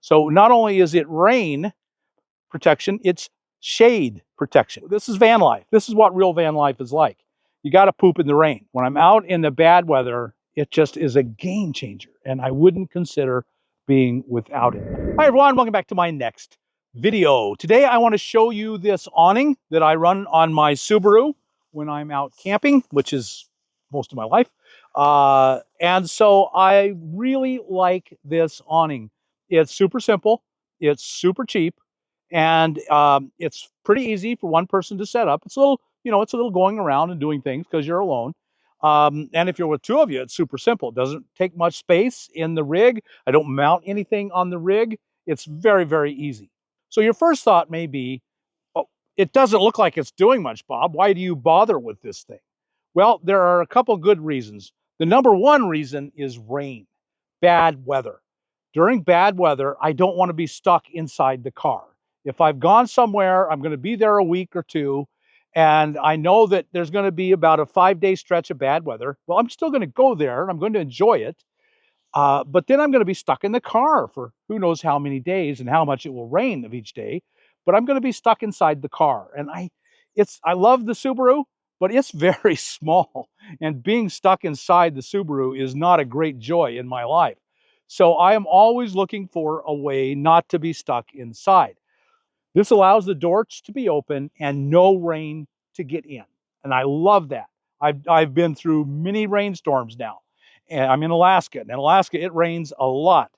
So not only is it rain protection, it's shade protection. This is van life. This is what real van life is like. You got to poop in the rain. When I'm out in the bad weather, it just is a game changer, and I wouldn't consider being without it. Hi everyone, welcome back to my next video. Today I want to show you this awning that I run on my Subaru when I'm out camping, which is most of my life. And so I really like this awning. It's super simple, it's super cheap, and it's pretty easy for one person to set up. It's a little, it's a little going around and doing things because you're alone. And if you're with two of you, it's super simple. It doesn't take much space in the rig. I don't mount anything on the rig. It's very, very easy. So your first thought may be, oh, it doesn't look like it's doing much, Bob. Why do you bother with this thing? Well, there are a couple good reasons. The number one reason is rain, bad weather. During bad weather, I don't want to be stuck inside the car. If I've gone somewhere, I'm going to be there a week or two, and I know that there's going to be about a 5-day stretch of bad weather. Well, I'm still going to go there and I'm going to enjoy it. But then I'm going to be stuck in the car for who knows how many days and how much it will rain of each day. But I'm going to be stuck inside the car. And I love the Subaru, but it's very small. And being stuck inside the Subaru is not a great joy in my life. So I am always looking for a way not to be stuck inside. This allows the doors to be open and no rain to get in. And I love that. I've been through many rainstorms now. And I'm in Alaska. And in Alaska, it rains a lot.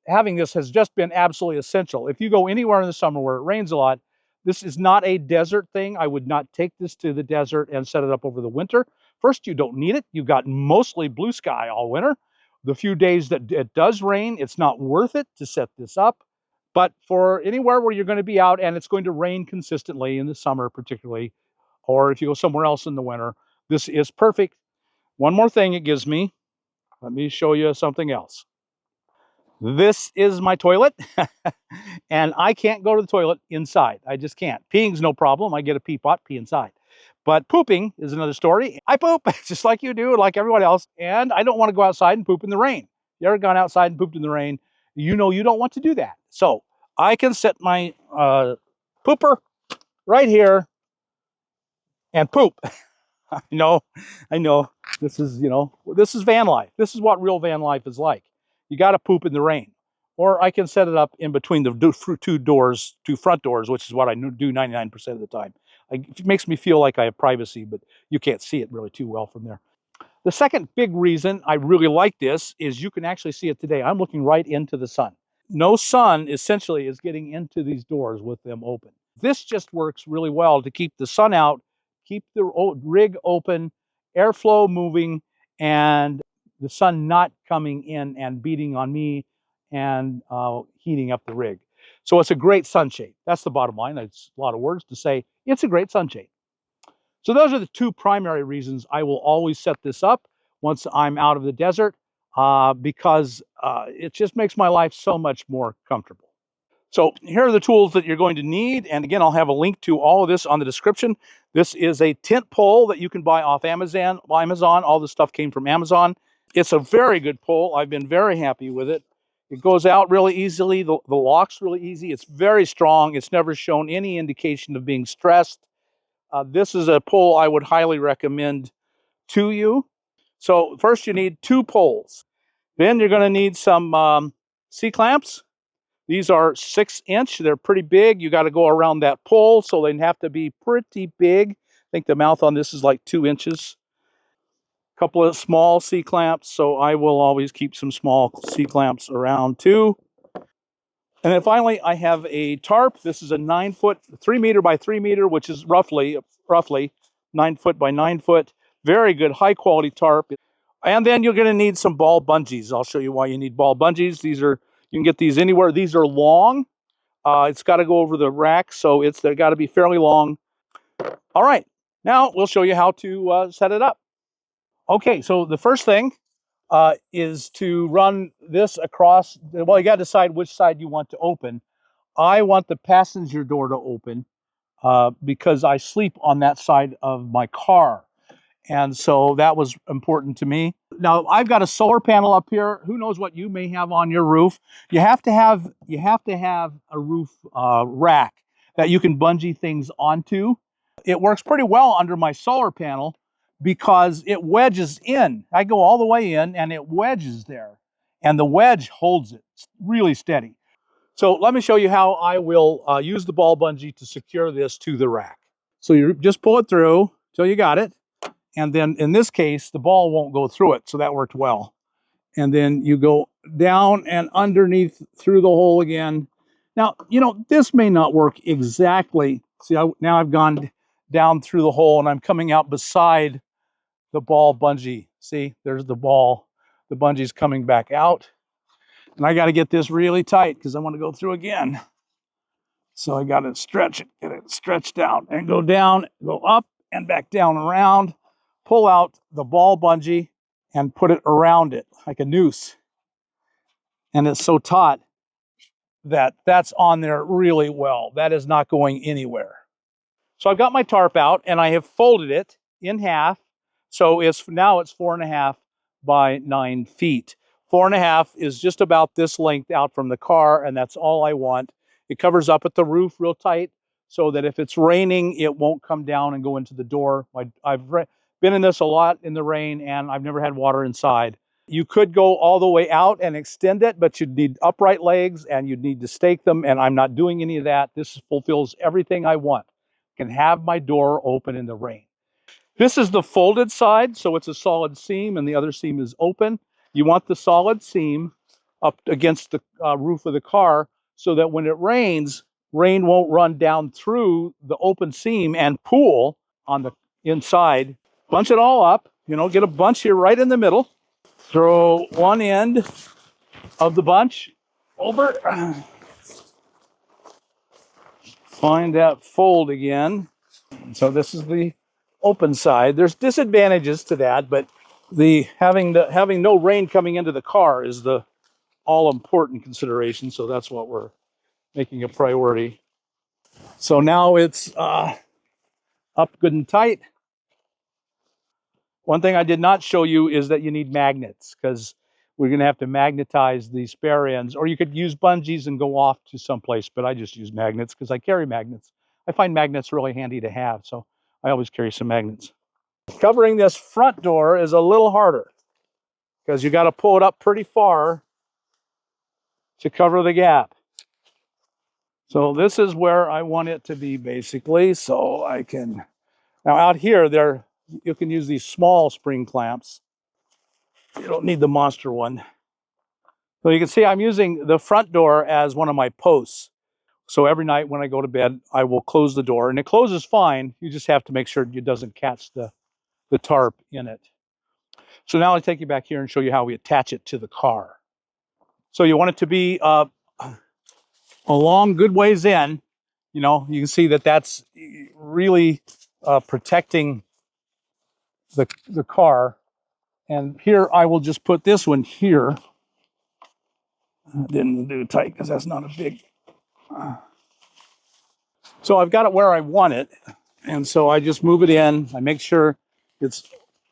Having this has just been absolutely essential. If you go anywhere in the summer where it rains a lot, this is not a desert thing. I would not take this to the desert and set it up over the winter. First, you don't need it. You've got mostly blue sky all winter. The few days that it does rain, it's not worth it to set this up. But for anywhere where you're going to be out and it's going to rain consistently in the summer, particularly, or if you go somewhere else in the winter, this is perfect. One more thing it gives me. Let me show you something else. This is my toilet, and I can't go to the toilet inside. I just can't. Peeing's no problem. I get a pee pot, pee inside. But pooping is another story. I poop just like you do, like everyone else, and I don't want to go outside and poop in the rain. You ever gone outside and pooped in the rain? You know you don't want to do that. So I can set my pooper right here and poop. I know. This is, this is van life. This is what real van life is like. You got to poop in the rain. Or I can set it up in between the two front doors, which is what I do 99% of the time. It makes me feel like I have privacy, but you can't see it really too well from there. The second big reason I really like this is you can actually see it today. I'm looking right into the sun. No sun essentially is getting into these doors with them open. This just works really well to keep the sun out, keep the rig open, airflow moving, and the sun not coming in and beating on me and heating up the rig. So it's a great sunshade. That's the bottom line. That's a lot of words to say. It's a great sunshade. So those are the two primary reasons I will always set this up once I'm out of the desert, because it just makes my life so much more comfortable. So here are the tools that you're going to need. And again, I'll have a link to all of this on the description. This is a tent pole that you can buy off Amazon. All this stuff came from Amazon. It's a very good pole. I've been very happy with it. It goes out really easily. The lock's really easy. It's very strong. It's never shown any indication of being stressed. This is a pole I would highly recommend to you. So first you need 2 poles. Then you're going to need some C-clamps. These are 6-inch. They're pretty big. You got to go around that pole, so they have to be pretty big. I think the mouth on this is like 2 inches. A couple of small C-clamps, so I will always keep some small C-clamps around too. And then finally, I have a tarp. This is a 9-foot, 3 meter by 3 meter, which is roughly 9 foot by 9 foot. Very good, high quality tarp. And then you're going to need some ball bungees. I'll show you why you need ball bungees. You can get these anywhere. These are long. It's got to go over the rack, so they've got to be fairly long. All right, now we'll show you how to set it up. Okay, so the first thing is to run this across. Well, you got to decide which side you want to open. I want the passenger door to open because I sleep on that side of my car. And so that was important to me. Now I've got a solar panel up here. Who knows what you may have on your roof? You have to have a roof rack that you can bungee things onto. It works pretty well under my solar panel because it wedges in. I go all the way in and it wedges there, and the wedge holds it really steady. So let me show you how I will use the ball bungee to secure this to the rack. So you just pull it through till you got it. And then in this case, the ball won't go through it. So that worked well. And then you go down and underneath through the hole again. Now, you know, this may not work exactly. See, now I've gone down through the hole and I'm coming out beside the ball bungee. See, there's the ball. The bungee's coming back out. And I got to get this really tight because I want to go through again. So I got to stretch it, get it stretched out and go down, go up and back down around, pull out the ball bungee and put it around it like a noose. And it's so taut that that's on there really well. That is not going anywhere. So I've got my tarp out and I have folded it in half. So it's 4.5 by 9 feet. 4.5 is just about this length out from the car, and that's all I want. It covers up at the roof real tight so that if it's raining, it won't come down and go into the door. I've been in this a lot in the rain, and I've never had water inside. You could go all the way out and extend it, but you'd need upright legs and you'd need to stake them, and I'm not doing any of that. This fulfills everything I want. I can have my door open in the rain. This is the folded side, so it's a solid seam and the other seam is open. You want the solid seam up against the roof of the car so that when it rains, rain won't run down through the open seam and pool on the inside. Bunch it all up, you know, get a bunch here right in the middle. Throw one end of the bunch over. Find that fold again. So this is the open side. There's disadvantages to that, but having no rain coming into the car is the all important consideration. So that's what we're making a priority. So now it's up good and tight. One thing I did not show you is that you need magnets because we're going to have to magnetize the spare ends, or you could use bungees and go off to someplace, but I just use magnets because I carry magnets. I find magnets really handy to have, so I always carry some magnets. Covering this front door is a little harder because you got to pull it up pretty far to cover the gap. So this is where I want it to be basically, so I can, now out here, you can use these small spring clamps. You don't need the monster one. So you can see I'm using the front door as one of my posts. So every night when I go to bed, I will close the door and it closes fine. You just have to make sure it doesn't catch the tarp in it. So now I'll take you back here and show you how we attach it to the car. So you want it to be a long good ways in. You know, you can see that that's really protecting the car. And here I will just put this one here. Didn't do it tight because that's not a big. So I've got it where I want it. And so I just move it in. I make sure it's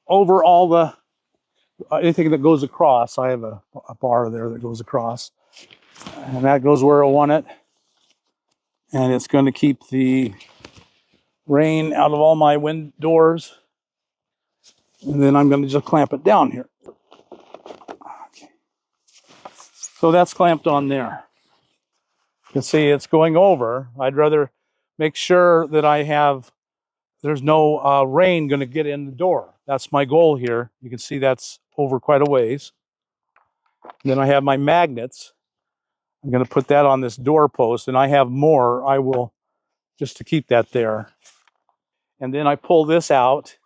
over all the anything that goes across. I have a bar there that goes across. And that goes where I want it. And it's going to keep the rain out of all my wind doors. And then I'm going to just clamp it down here. Okay. So that's clamped on there. You can see it's going over. I'd rather make sure that there's no rain going to get in the door. That's my goal here. You can see that's over quite a ways. And then I have my magnets. I'm going to put that on this door post, and I have more. I will just to keep that there. And then I pull this out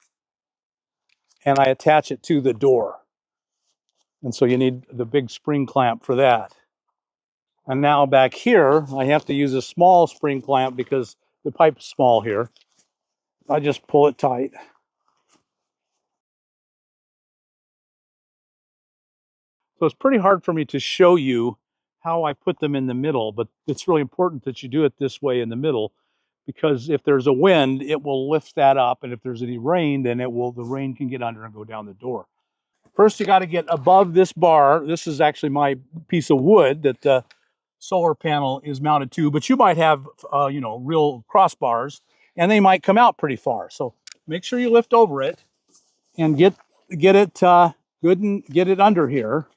and I attach it to the door. And so you need the big spring clamp for that. And now back here, I have to use a small spring clamp because the pipe's small here. I just pull it tight. So it's pretty hard for me to show you how I put them in the middle, but it's really important that you do it this way in the middle because if there's a wind, it will lift that up. And if there's any rain, then the rain can get under and go down the door. First, you got to get above this bar. This is actually my piece of wood that the solar panel is mounted to, but you might have, you know, real crossbars, and they might come out pretty far. So make sure you lift over it and get it good and get it under here.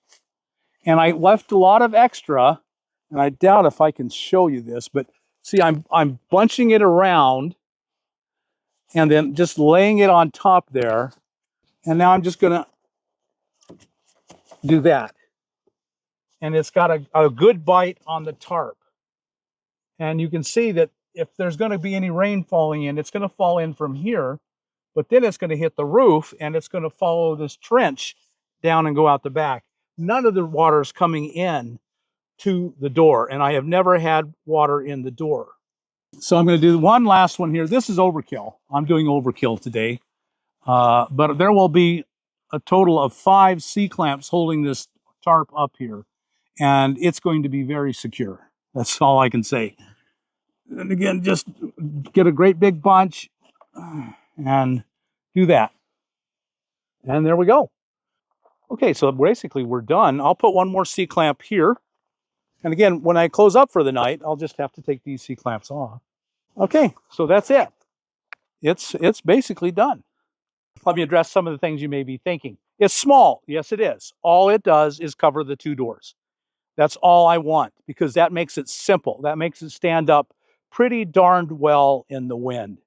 And I left a lot of extra, and I doubt if I can show you this, but see, I'm bunching it around and then just laying it on top there. And now I'm just gonna do that. And it's got a good bite on the tarp. And you can see that if there's gonna be any rain falling in, it's gonna fall in from here, but then it's gonna hit the roof and it's gonna follow this trench down and go out the back. None of the water is coming in to the door, and I have never had water in the door. So I'm going to do one last one here. This is overkill. I'm doing overkill today, but there will be a total of 5 C-clamps holding this tarp up here, and it's going to be very secure. That's all I can say. And again, just get a great big bunch and do that. And there we go. Okay, so basically we're done. I'll put one more C-clamp here. And again, when I close up for the night, I'll just have to take these C-clamps off. Okay, so that's it. It's basically done. Let me address some of the things you may be thinking. It's small. Yes, it is. All it does is cover the 2 doors. That's all I want, because that makes it simple. That makes it stand up pretty darned well in the wind.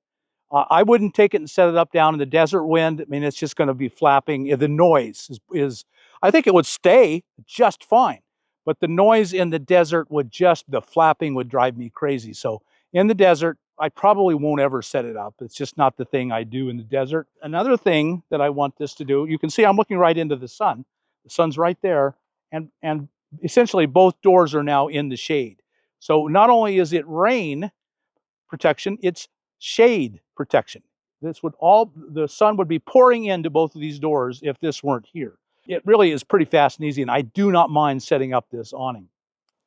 I wouldn't take it and set it up down in the desert wind. I mean, it's just going to be flapping. The noise is, I think it would stay just fine, but the noise in the desert would the flapping would drive me crazy. So in the desert, I probably won't ever set it up. It's just not the thing I do in the desert. Another thing that I want this to do, you can see I'm looking right into the sun. The sun's right there, and essentially both doors are now in the shade. So not only is it rain protection, it's shade protection. This would the sun would be pouring into both of these doors if this weren't here. It really is pretty fast and easy, and I do not mind setting up this awning.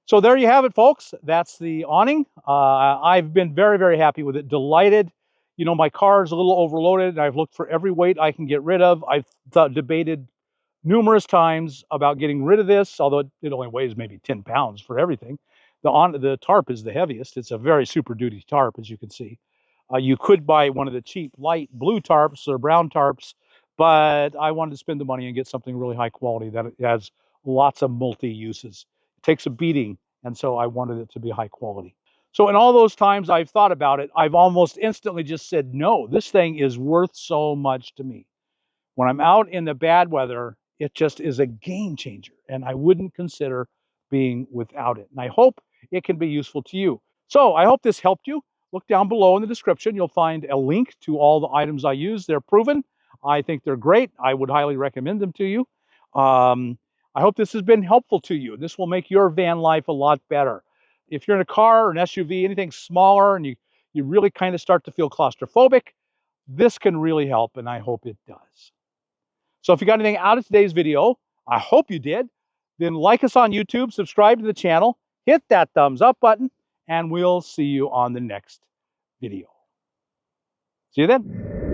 So there you have it, folks. That's the awning. I've been very, very happy with it. Delighted. You know, my car is a little overloaded, and I've looked for every weight I can get rid of. I've debated numerous times about getting rid of this, although it only weighs maybe 10 pounds for everything. The tarp is the heaviest. It's a very super duty tarp, as you can see. You could buy one of the cheap light blue tarps or brown tarps, but I wanted to spend the money and get something really high quality that has lots of multi-uses. It takes a beating, and so I wanted it to be high quality. So in all those times I've thought about it, I've almost instantly just said, no, this thing is worth so much to me. When I'm out in the bad weather, it just is a game changer, and I wouldn't consider being without it. And I hope it can be useful to you. So I hope this helped you. Look down below in the description. You'll find a link to all the items I use. They're proven. I think they're great. I would highly recommend them to you. I hope this has been helpful to you. This will make your van life a lot better. If you're in a car or an SUV, anything smaller, and you really kind of start to feel claustrophobic, this can really help, and I hope it does. So if you got anything out of today's video, I hope you did, then like us on YouTube, subscribe to the channel, hit that thumbs up button, and we'll see you on the next video. See you then.